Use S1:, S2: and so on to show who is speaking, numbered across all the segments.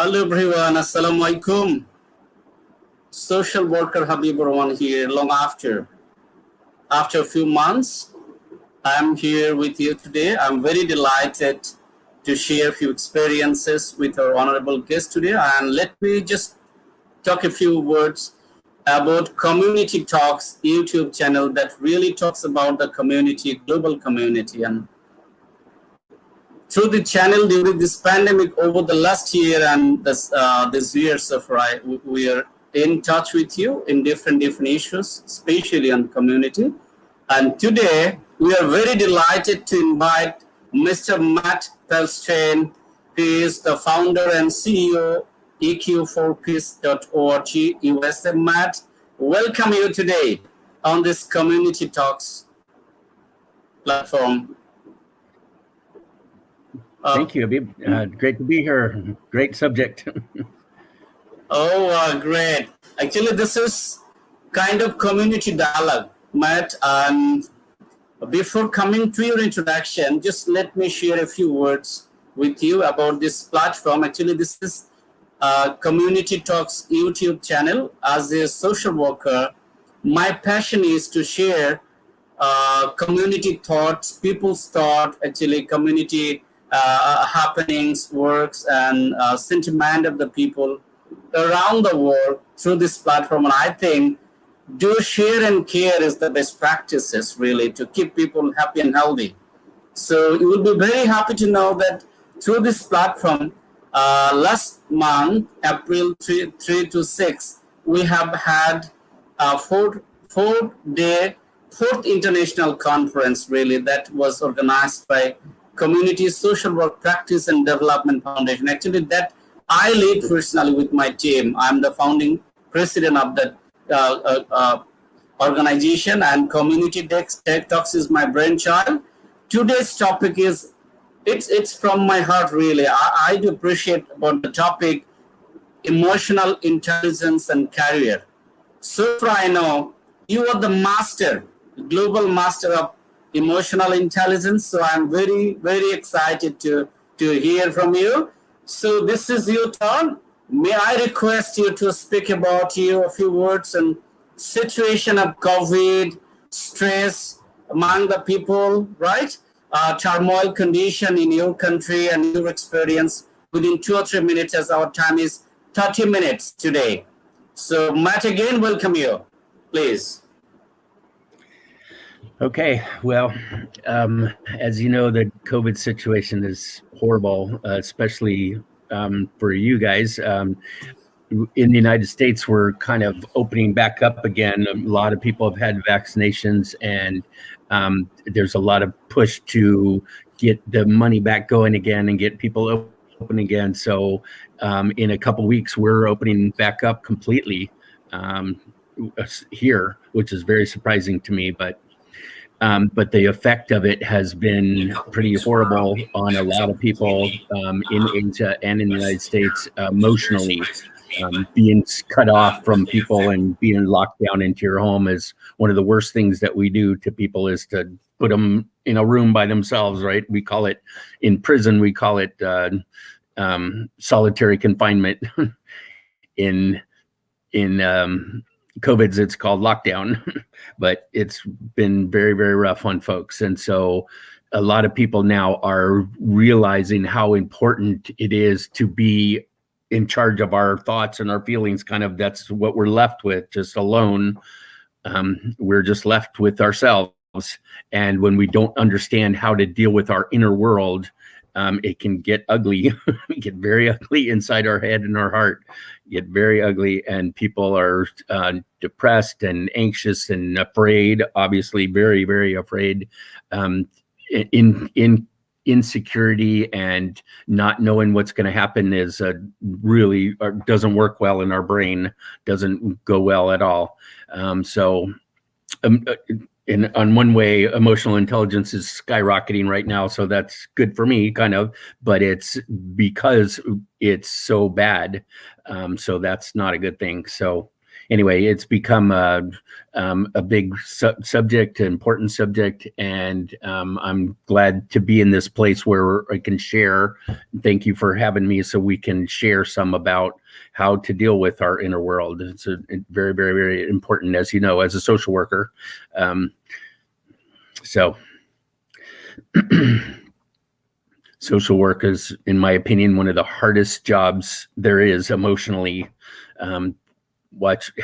S1: Hello everyone, Assalamualaikum. Social worker Habib Rahman here. After a few months, I'm here with you today. I'm very delighted to share a few experiences with our honorable guest today. And let me just talk a few words about Community Talks YouTube channel that really talks about the community, global community. And through the channel during this pandemic over the last year and this year so far, we are in touch with you in different issues, especially on community. And today we are very delighted to invite Mr. Matt Perelstein, who is the founder and CEO eq4peace.org USA. Matt, welcome you today on this Community Talks platform.
S2: Thank you, Habib. Great to be here. Great subject.
S1: Great. Actually, this is kind of community dialogue, Matt. And before coming to your introduction, just let me share a few words with you about this platform. Actually, this is Community Talks YouTube channel. As a social worker, my passion is to share community thoughts, people's thought, actually community happenings, works, and sentiment of the people around the world through this platform. And I think do share and care is the best practices really to keep people happy and healthy. So you will be very happy to know that through this platform, last month, April 3 to 6, we have had a fourth international conference really that was organized by Community Social Work Practice and Development Foundation. Actually, that I lead personally with my team. I'm the founding president of that organization, and Community Tech Talks is my brainchild. Today's topic is, it's from my heart really. I do appreciate about the topic, emotional intelligence and career. So far I know you are the master, global master of emotional intelligence. So I'm very, very excited to hear from you. So this is your turn. May I request you to speak about you a few words and situation of COVID, stress among the people, right? Turmoil condition in your country and your experience within 2 or 3 minutes, as our time is 30 minutes today. So Matt, again, welcome you, please.
S2: Okay, well, as you know, the COVID situation is horrible, especially for you guys. In the United States, we're kind of opening back up again. A lot of people have had vaccinations, and there's a lot of push to get the money back going again and get people open again. So in a couple weeks, we're opening back up completely here, which is very surprising to me, but the effect of it has been pretty horrible on a lot of people in Asia and in the United States emotionally. Being cut off from people and being locked down into your home is one of the worst things that we do to people, is to put them in a room by themselves, right? We call it, in prison, we call it solitary confinement. In COVID's, it's called lockdown, but it's been very, very rough on folks. And so a lot of people now are realizing how important it is to be in charge of our thoughts and our feelings. Kind of, that's what we're left with, just alone. We're just left with ourselves. And when we don't understand how to deal with our inner world, it can get ugly, get very ugly inside our head and our heart, get very ugly. And people are depressed and anxious and afraid, obviously very, very afraid, in insecurity and not knowing what's going to happen is really doesn't work well in our brain, doesn't go well at all. On one way, emotional intelligence is skyrocketing right now, so that's good for me, kind of, but it's because it's so bad, so that's not a good thing. So anyway, it's become a big subject, an important subject, and I'm glad to be in this place where I can share. Thank you for having me, so we can share some about how to deal with our inner world. It's very, very, very important, as you know, as a social worker. So social work is, in my opinion, one of the hardest jobs there is emotionally.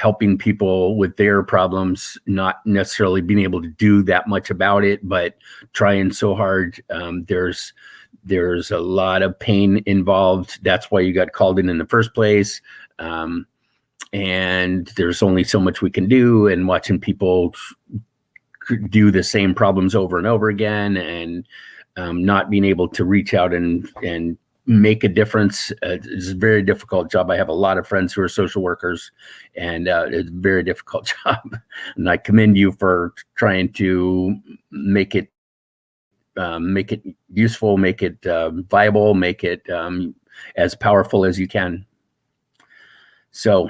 S2: Helping people with their problems, not necessarily being able to do that much about it, but trying so hard. There's a lot of pain involved. That's why you got called in the first place. And there's only so much we can do, and watching people do the same problems over and over again, and not being able to reach out and make a difference is a very difficult job. I have a lot of friends who are social workers, and it's a very difficult job. And I commend you for trying to make it useful, make it viable, make it as powerful as you can. So,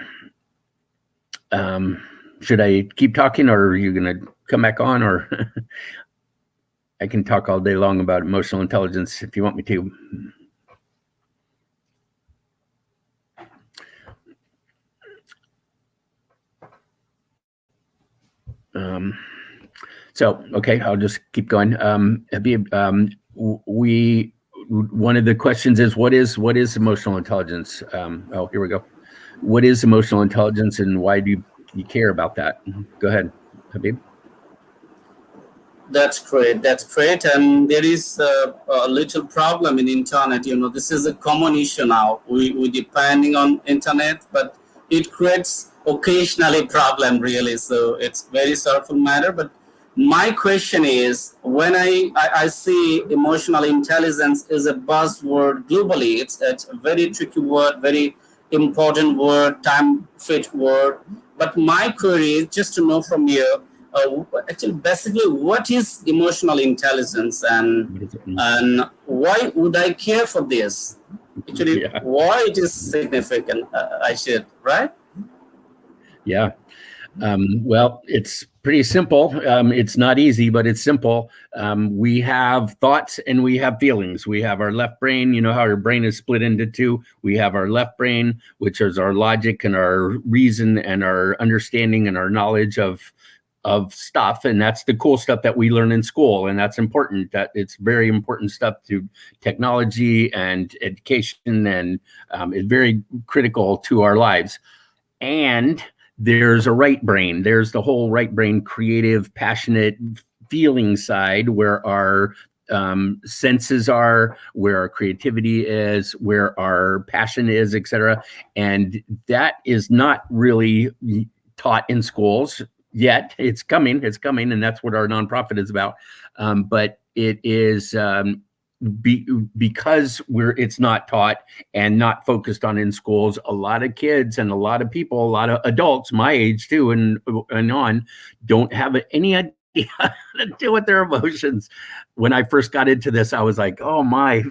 S2: should I keep talking, or are you going to come back on, or I can talk all day long about emotional intelligence if you want me to. So, okay, I'll just keep going. Habib, one of the questions is, what is emotional intelligence? Oh, here we go. What is emotional intelligence, and why do you care about that? Go ahead, Habib.
S1: That's great. That's great. And there is a little problem in internet. This is a common issue now. We depending on internet, but it creates occasionally problem really. So it's very sorrowful matter. But my question is, when I see emotional intelligence is a buzzword globally, it's a very tricky word, very important word, time fit word. But my query is just to know from you, actually, basically, what is emotional intelligence, and why would I care for this? Actually,
S2: Yeah.
S1: why it is significant? I should, right?
S2: Yeah. Well, it's pretty simple. It's not easy, but it's simple. We have thoughts and we have feelings. We have our left brain. You know how our brain is split into two. We have our left brain, which is our logic and our reason and our understanding and our knowledge of stuff, and that's the cool stuff that we learn in school, and that's important. That it's very important stuff to technology and education, and it's very critical to our lives. And there's a right brain. There's the whole right brain, creative, passionate, feeling side, where our senses are, where our creativity is, where our passion is, etc. And that is not really taught in schools yet. It's coming, and that's what our nonprofit is about. But it is because it's not taught and not focused on in schools. A lot of kids and a lot of people, a lot of adults my age too, and on, don't have any idea how to deal with their emotions. When I first got into this, I was like, oh my,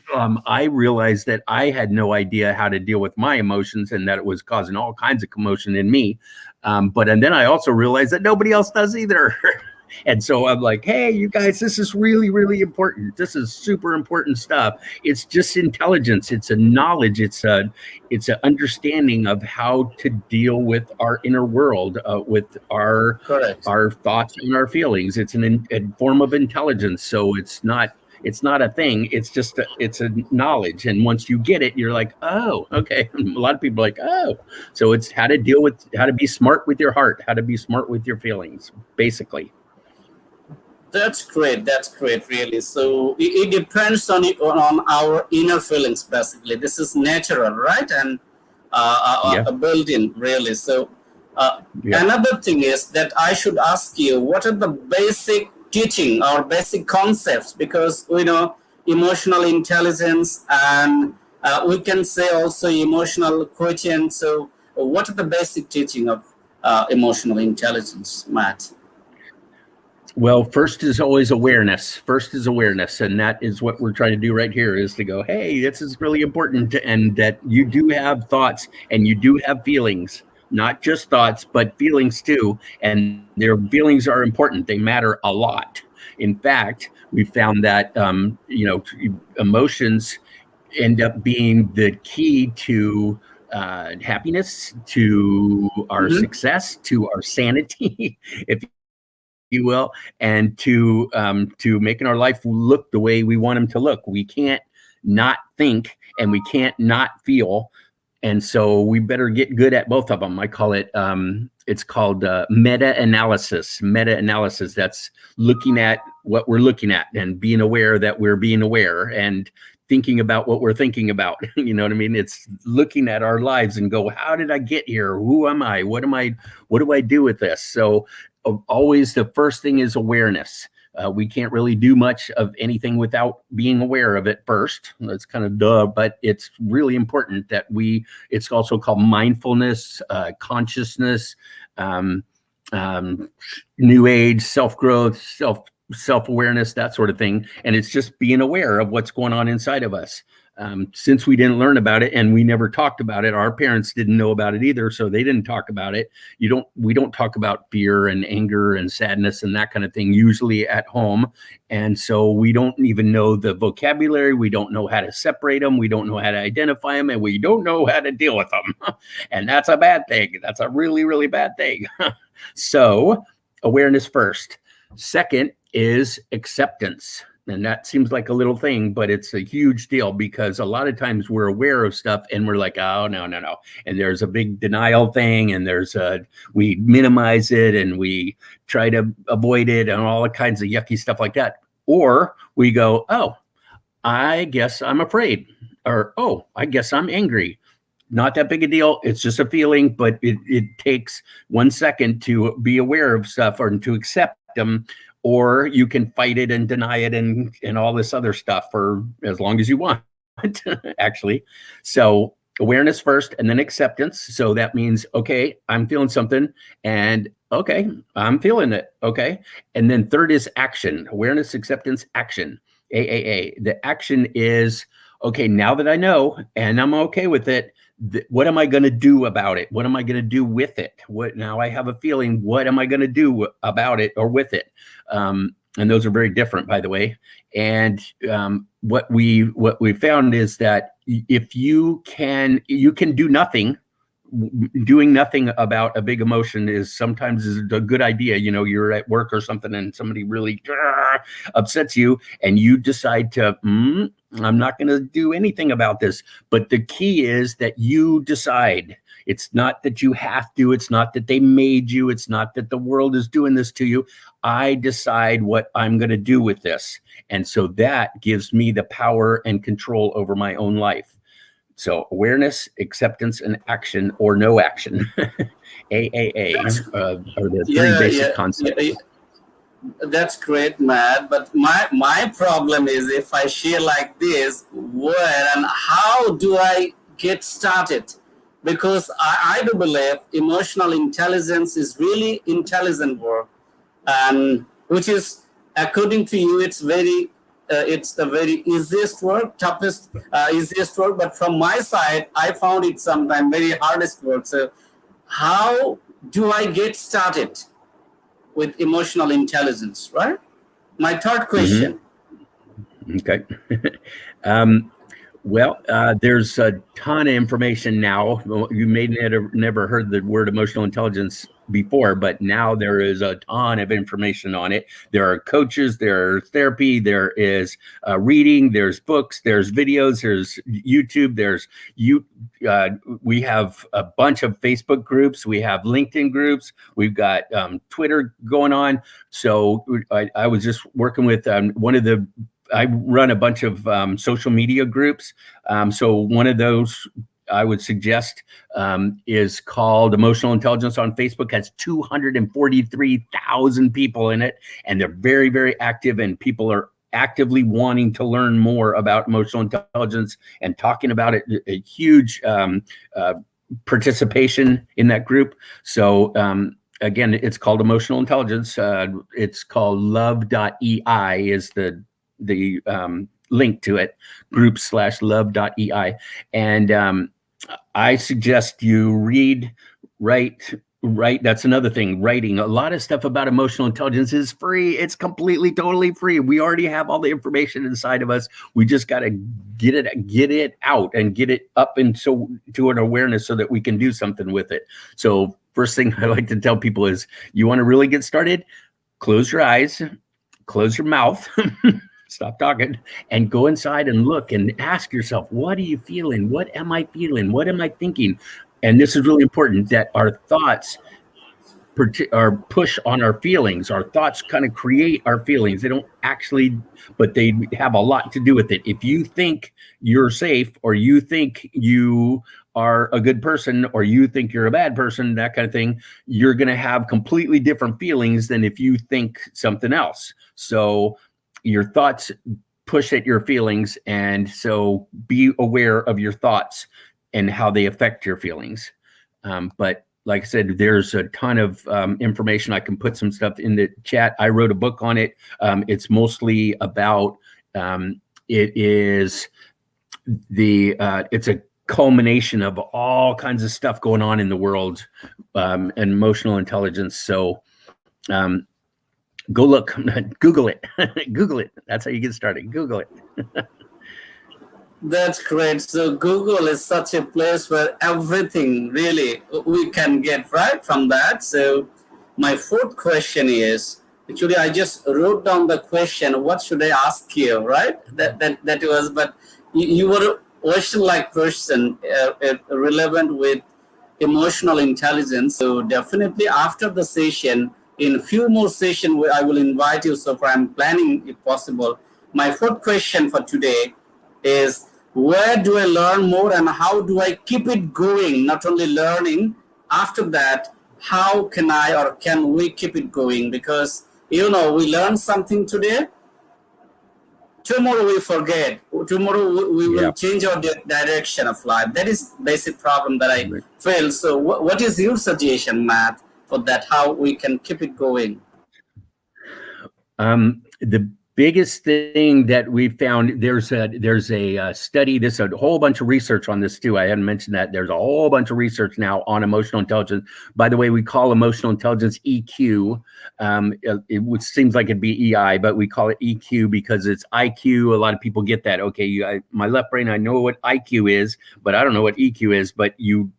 S2: I realized that I had no idea how to deal with my emotions, and that it was causing all kinds of commotion in me. And then I also realized that nobody else does either. And so I'm like, hey, you guys, this is really, really important. This is super important stuff. It's just intelligence. It's a knowledge. It's an understanding of how to deal with our inner world, with our thoughts and our feelings. It's a form of intelligence. So it's not a thing. It's just it's a knowledge. And once you get it, you're like, oh, okay. A lot of people are like, oh. So it's how to be smart with your heart, how to be smart with your feelings, basically.
S1: That's great. That's great, really. So it depends on our inner feelings, basically. This is natural, right? And built-in, really. So another thing is that I should ask you, what are the basic teaching or basic concepts? Because we know emotional intelligence, and we can say also emotional quotient. So what are the basic teaching of emotional intelligence, Matt?
S2: Well, first is always awareness. And that is what we're trying to do right here, is to go, hey, this is really important, and that you do have thoughts and you do have feelings. not just thoughts, but feelings too. And their feelings are important. They matter a lot. In fact, we found that, emotions end up being the key to happiness, to our
S1: Mhm.
S2: success, to our sanity, if you will, and to making our life look the way we want them to look. We can't not think and we can't not feel, and so we better get good at both of them. I call it it's called meta-analysis. Meta-analysis, that's looking at what we're looking at and being aware that we're being aware, and thinking about what we're thinking about. You know what I mean? It's looking at our lives and go, how did I get here? Who am I? What do I do with this? So always the first thing is awareness. We can't really do much of anything without being aware of it first. That's kind of duh, but it's really important that it's also called mindfulness, consciousness, um, new age, self-growth, self-awareness, that sort of thing. And it's just being aware of what's going on inside of us. Since we didn't learn about it and we never talked about it, our parents didn't know about it either, so they didn't talk about it. We don't talk about fear and anger and sadness and that kind of thing usually at home. And so we don't even know the vocabulary. We don't know how to separate them. We don't know how to identify them, and we don't know how to deal with them. And that's a bad thing. That's a really, really bad thing. So awareness first. Second is acceptance. And that seems like a little thing, but it's a huge deal, because a lot of times we're aware of stuff and we're like, oh, no. And there's a big denial thing, and we minimize it and we try to avoid it and all kinds of yucky stuff like that. Or we go, oh, I guess I'm afraid, or, oh, I guess I'm angry. Not that big a deal. It's just a feeling, but it takes 1 second to be aware of stuff or to accept them, or you can fight it and deny it and all this other stuff for as long as you want, actually. So awareness first and then acceptance. So that means, okay, I'm feeling something, and okay, I'm feeling it. Okay. And then third is action. Awareness, acceptance, action. AAA. The action is, okay, now that I know and I'm okay with it, what am I going to do about it? What am I going to do with it? Now I have a feeling, what am I going to do about it or with it? And those are very different, by the way. And what we found is that if you can do nothing. Doing nothing about a big emotion is sometimes a good idea. You're at work or something and somebody really upsets you, and you decide to, I'm not going to do anything about this. But the key is that you decide. It's not that you have to. It's not that they made you. It's not that the world is doing this to you. I decide what I'm going to do with this. And so that gives me the power and control over my own life. So awareness, acceptance, and action, or no action. AAA are the three basic concepts.
S1: Yeah. That's great, Matt. But my problem is, if I share like this, where and how do I get started? Because I do believe emotional intelligence is really intelligent work, and which is, according to you, it's the very easiest work, easiest work. But from my side, I found it sometimes very hardest work. So how do I get started with emotional intelligence, right? My third question.
S2: Okay. Well, there's a ton of information now. You may never heard the word emotional intelligence before, but now there is a ton of information on it. There are coaches, there's therapy, there is reading, there's books, there's videos, there's YouTube, we have a bunch of Facebook groups, we have LinkedIn groups, we've got Twitter going on. So I was just working with I run a bunch of social media groups. So one of those I would suggest is called Emotional Intelligence on Facebook. Has 243,000 people in it, and they're very, very active, and people are actively wanting to learn more about emotional intelligence and talking about it. A huge participation in that group. So again, it's called Emotional Intelligence. It's called love.ei is the link to it, group/love.ei. And I suggest you read Right. Right. That's another thing. Writing. A lot of stuff about emotional intelligence is free. It's completely, totally free. We already have all the information inside of us. We just got to get it out and get it up into to an awareness so that we can do something with it. So first thing I like to tell people is, you want to really get started, close your eyes, close your mouth, stop talking, and go inside and look and ask yourself, what are you feeling? What am I feeling? What am I thinking? And this is really important, that our thoughts are push on our feelings. Our thoughts kind of create our feelings. They don't actually, but they have a lot to do with it. If you think you're safe, or you think you are a good person, or you think you're a bad person, that kind of thing, you're going to have completely different feelings than if you think something else. So your thoughts push at your feelings. And so be aware of your thoughts and how they affect your feelings. But like I said, there's a ton of information. I can put some stuff in the chat. I wrote a book on it. It's mostly about, it's a culmination of all kinds of stuff going on in the world, and emotional intelligence. So go look, Google it, Google it. That's how you get started. Google it.
S1: That's great. So Google is such a place where everything really we can get right from that. So my fourth question is, actually I just wrote down the question, what should I ask you, right? That was, but you were a ocean-like person, relevant with emotional intelligence. So definitely after the session, in few more sessions, I will invite you. So far I'm planning, if possible. My fourth question for today is, where do I learn more and how do I keep it going? Not only learning, after that, how can I or can we keep it going? Because, we learn something today, tomorrow we forget. Tomorrow we will change our direction of life. That is basic problem that I feel. So what is your suggestion, Matt, for that, how we can keep it going?
S2: The biggest thing that we found, there's a study, there's a whole bunch of research on this too. I hadn't mentioned that. There's a whole bunch of research now on emotional intelligence. By the way, we call emotional intelligence EQ. It seems like it'd be EI, but we call it EQ because it's IQ. A lot of people get that. Okay, my left brain, I know what IQ is, but I don't know what EQ is. But you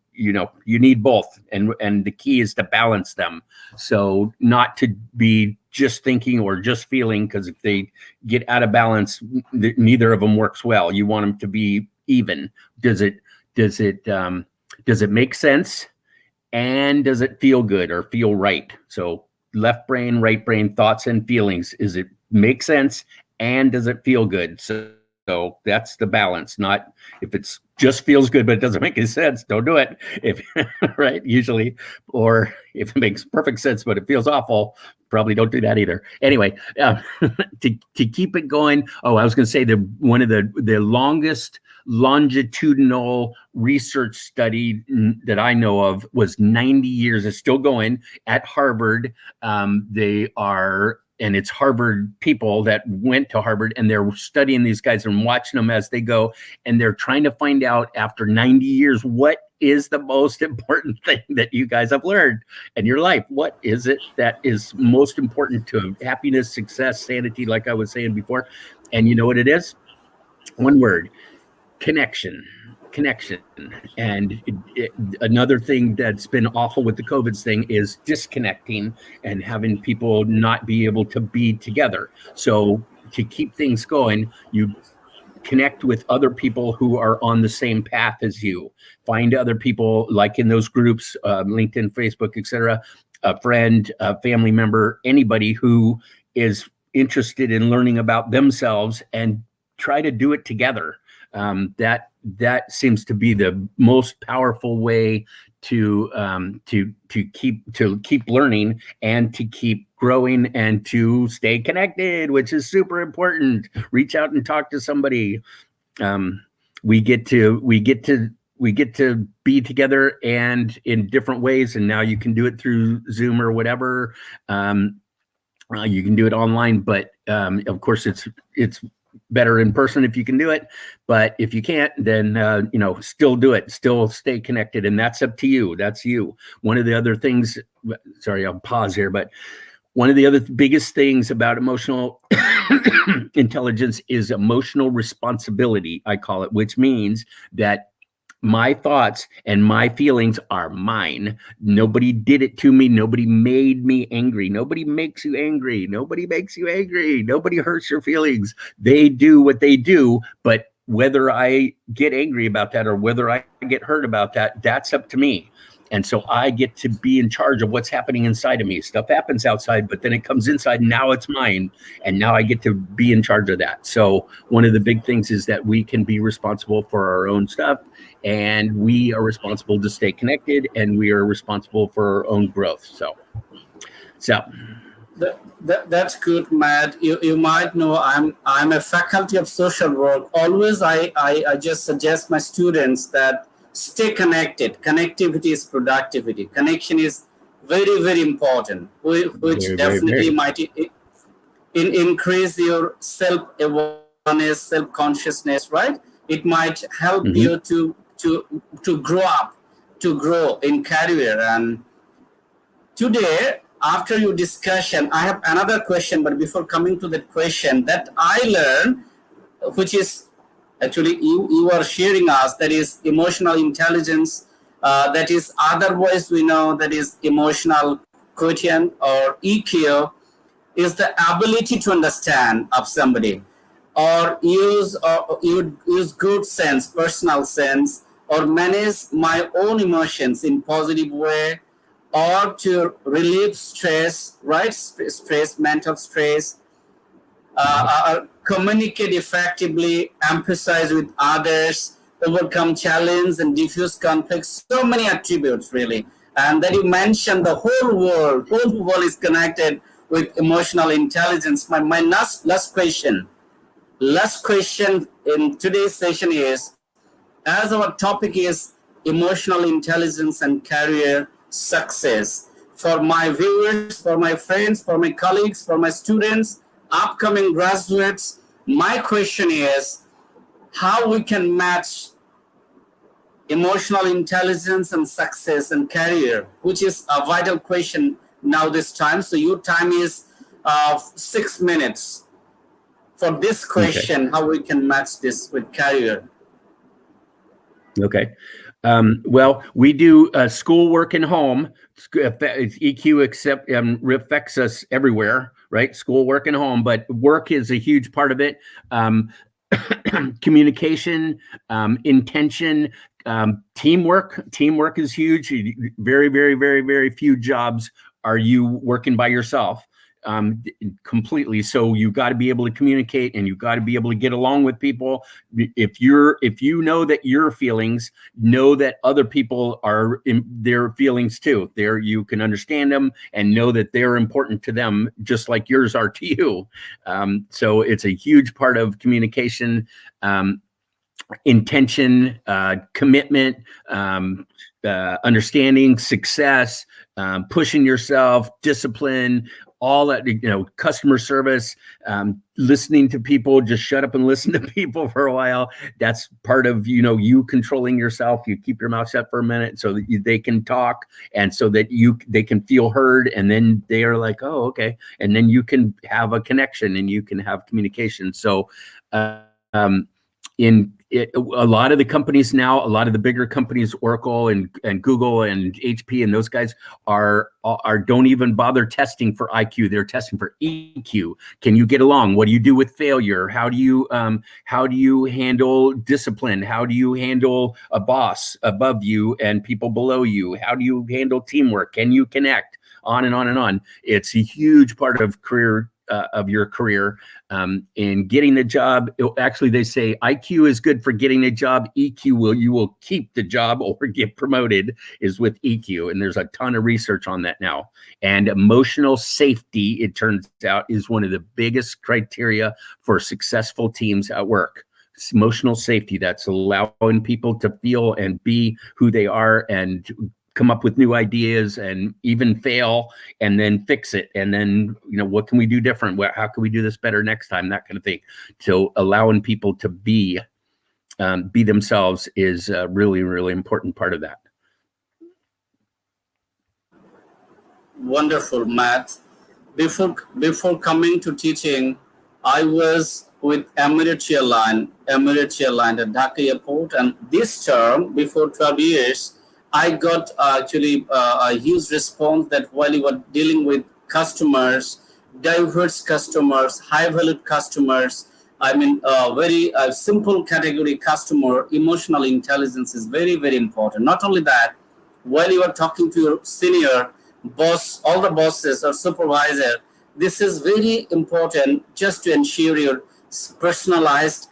S2: need both, and the key is to balance them. So not to be just thinking or just feeling, because if they get out of balance, neither of them works well. You want them to be even. Does it make sense, and does it feel good or feel right? So left brain, right brain, thoughts and feelings. Is it make sense, and does it feel good? So that's the balance. Not if it's just feels good but it doesn't make any sense, don't do it. If right, usually, or if it makes perfect sense but it feels awful, probably don't do that either. Anyway, to keep it going. Oh, I was going to say one of the longest longitudinal research study that I know of was 90 years. It's still going at Harvard. And it's Harvard people that went to Harvard, and they're studying these guys and watching them as they go. And they're trying to find out, after 90 years, what is the most important thing that you guys have learned in your life? What is it that is most important to happiness, success, sanity, like I was saying before? And you know what it is? One word: connection. And another thing that's been awful with the COVID thing is disconnecting and having people not be able to be together. So to keep things going, you connect with other people who are on the same path as you. Find other people, like in those groups, LinkedIn, Facebook, etc., a friend, a family member, anybody who is interested in learning about themselves, and try to do it together. That seems to be the most powerful way to keep learning and to keep growing and to stay connected, which is super important. Reach out and talk to somebody. We get to be together and in different ways, and now you can do it through Zoom or whatever. You can do it online, but of course it's better in person if you can do it. But if you can't, then, still do it, still stay connected. And that's up to you. That's you. One of the other things, sorry, I'll pause here, but one of the other biggest things about emotional intelligence is emotional responsibility, I call it, which means that my thoughts and my feelings are mine. Nobody did it to me. Nobody made me angry. Nobody makes you angry. Nobody makes you angry. Nobody hurts your feelings. They do what they do. But whether I get angry about that or whether I get hurt about that, that's up to me. And so I get to be in charge of what's happening inside of me. Stuff happens outside, but then it comes inside. Now it's mine. And now I get to be in charge of that. So one of the big things is that we can be responsible for our own stuff, and we are responsible to stay connected, and we are responsible for our own growth. So.
S1: That's good, Matt. You might know I'm a faculty of social work. Always I just suggest my students that stay connected. Connectivity is productivity. Connection is very, very important, which
S2: Very,
S1: definitely
S2: very.
S1: might increase your self-awareness, self-consciousness, right? It might help
S2: Mhm.
S1: you to grow up, to grow in career. And today, after your discussion, I have another question. But before coming to that question, that I learned, which is actually you are sharing us, that is emotional intelligence, that is otherwise we know that is emotional quotient or EQ, is the ability to understand of somebody or use good sense, personal sense, or manage my own emotions in positive way, or to relieve stress, right? Stress, mental stress, communicate effectively, emphasize with others, overcome challenge and diffuse conflicts. So many attributes, really. And then you mentioned the whole world is connected with emotional intelligence. My last question in today's session is, as our topic is emotional intelligence and career success, for my viewers, for my friends, for my colleagues, for my students, upcoming graduates, my question is how we can match emotional intelligence and success and career, which is a vital question now this time. So your time is 6 minutes for this
S2: Okay.
S1: question, how we can match this with career.
S2: Okay. Well, we do school, work, and home. EQ affects us everywhere, right? School, work, and home, but work is a huge part of it. Communication, intention, teamwork. Teamwork is huge. Very, very, very, very few jobs are you working by yourself completely. So you got to be able to communicate, and you got to be able to get along with people. If you know that your feelings, know that other people are in their feelings too. There, you can understand them and know that they're important to them, just like yours are to you. So it's a huge part of communication, intention, commitment, understanding, success, pushing yourself, discipline, all that, customer service, listening to people. Just shut up and listen to people for a while. That's part of, you controlling yourself. You keep your mouth shut for a minute so that they can talk, and so that they can feel heard. And then they are like, oh, okay. And then you can have a connection and you can have communication. So, a lot of the companies now, a lot of the bigger companies, Oracle and Google and HP and those guys are don't even bother testing for IQ. They're testing for EQ. Can you get along? What do you do with failure? How do you handle discipline? How do you handle a boss above you and people below you? How do you handle teamwork? Can you connect? On and on and on. It's a huge part of your career in getting the job. Actually, they say IQ is good for getting a job. EQ you will keep the job or get promoted is with EQ. And there's a ton of research on that now. And emotional safety, it turns out, is one of the biggest criteria for successful teams at work. It's emotional safety, that's allowing people to feel and be who they are and come up with new ideas and even fail and then fix it. And then, what can we do different? How can we do this better next time? That kind of thing. So allowing people to be themselves is a really, really important part of that.
S1: Wonderful, Matt. Before coming to teaching, I was with Emirates Airline at Dhaka Airport, and this term, before 12 years, I got actually a huge response that while you were dealing with customers, diverse customers, high-valued customers, I mean, very simple category customer, emotional intelligence is very, very important. Not only that, while you are talking to your senior boss, all the bosses or supervisor, this is very important just to ensure your personalized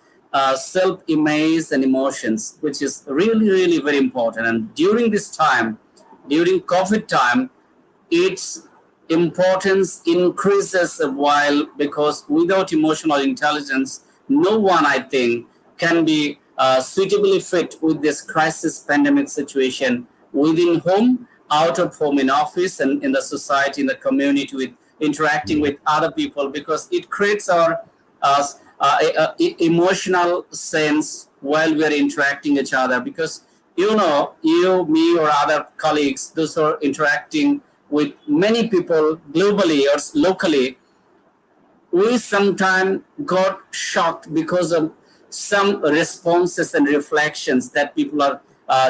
S1: self-image and emotions, which is really, really very important. And during this time, during COVID time, its importance increases a while, because without emotional intelligence, no one, I think, can be suitably fit with this crisis pandemic situation within home, out of home, in office, and in the society, in the community, with interacting with other people, because it creates our emotional sense while we are interacting each other. Because you, me, or other colleagues, those who are interacting with many people globally or locally, we sometimes got shocked because of some responses and reflections that people are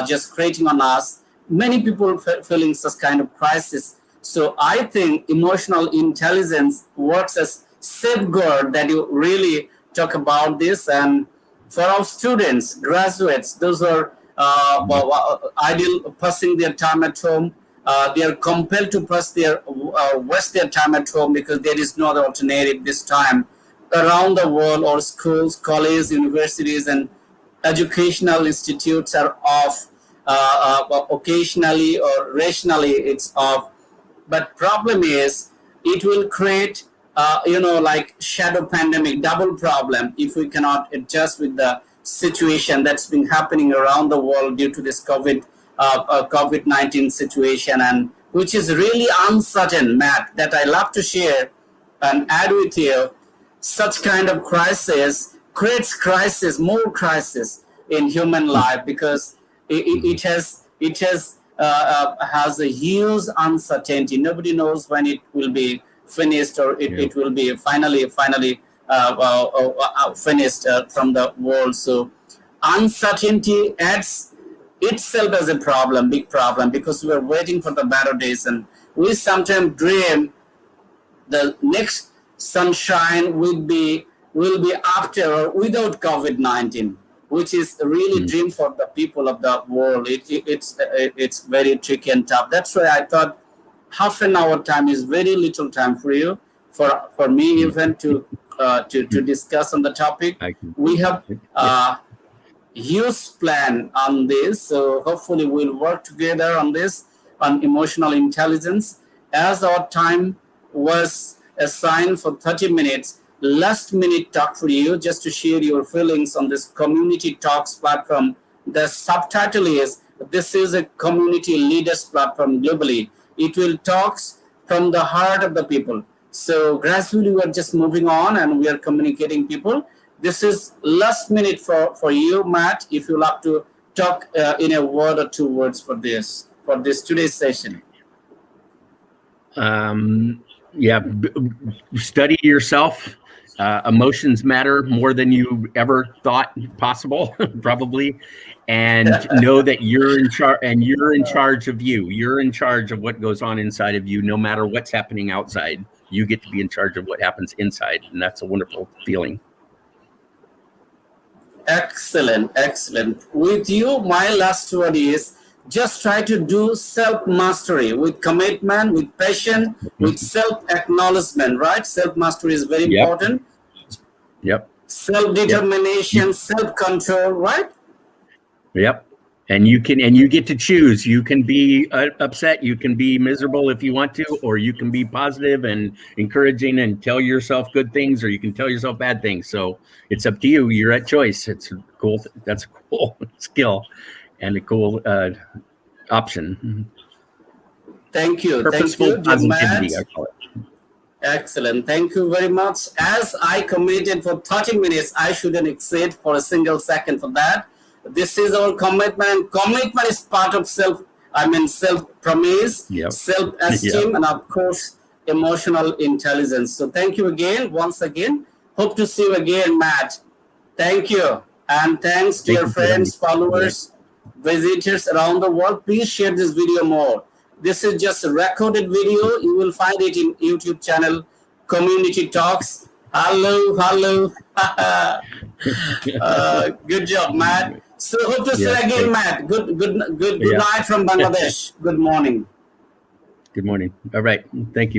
S1: just creating on us. Many people feeling such kind of crisis. So I think emotional intelligence works as safeguard that you really talk about this. And for our students, graduates, those are ideal passing their time at home. They are compelled to waste their time at home, because there is no other alternative this time. Around the world, or schools, colleges, universities, and educational institutes are off. Occasionally or rationally, it's off. But problem is, it will create, like shadow pandemic, double problem, if we cannot adjust with the situation that's been happening around the world due to this COVID-19 situation, and which is really uncertain, Matt, that I love to share and add with you. Such kind of crisis creates more crisis in human life, because it has a huge uncertainty. Nobody knows when it will be finished, or it will be finally finished from the world. So uncertainty adds itself as a problem, big problem, because we are waiting for the better days, and we sometimes dream the next sunshine will be after or without COVID-19, which is a really dream for the people of the world. It's very tricky and tough. That's why I thought half an hour time is very little time for you, for me even to discuss on the topic. We have huge plan on this, so hopefully we'll work together on this, on emotional intelligence. As our time was assigned for 30 minutes, last minute talk for you, just to share your feelings on this community talks platform. The subtitle is, this is a community leaders platform globally. It will talks from the heart of the people. So gradually we're just moving on, and we are communicating people. This is last minute for you, Matt, if you love to talk in a word or two words for this today's session.
S2: Study yourself. Emotions matter more than you ever thought possible, probably. And know that you're in charge, and you're in charge of you. You're in charge of what goes on inside of you, no matter what's happening outside. You get to be in charge of what happens inside, and that's a wonderful feeling.
S1: Excellent. With you, my last word is, just try to do self-mastery with commitment, with passion, with self-acknowledgement, right? Self-mastery is very important.
S2: Yep.
S1: Self-determination, self-control, right?
S2: Yep. And you get to choose. You can be upset, you can be miserable if you want to, or you can be positive and encouraging and tell yourself good things, or you can tell yourself bad things. So it's up to you. You're at choice. It's cool. That's a cool skill and a cool option.
S1: Thank you. Thank
S2: Purposeful
S1: you, dear
S2: positivity,
S1: Matt.
S2: I call it.
S1: Excellent. Thank you very much. As I committed for 30 minutes, I shouldn't exceed for a single second for that. This is our commitment. Commitment is part of self-promise,
S2: Yep. Yep.
S1: self-esteem, and of course, emotional intelligence. So thank you again, once again. Hope to see you again, Matt. Thank you. And thanks,
S2: Thank
S1: dear
S2: you for having me.
S1: friends, followers, visitors around the world. Please share this video more. This is just a recorded video. You will find it in YouTube channel, Community Talks. Hello, hello. Good job, Matt. So hope to see you
S2: Yes,
S1: again,
S2: thanks.
S1: Matt. Good
S2: Yeah.
S1: night from Bangladesh. Good morning.
S2: Good morning. All right. Thank you.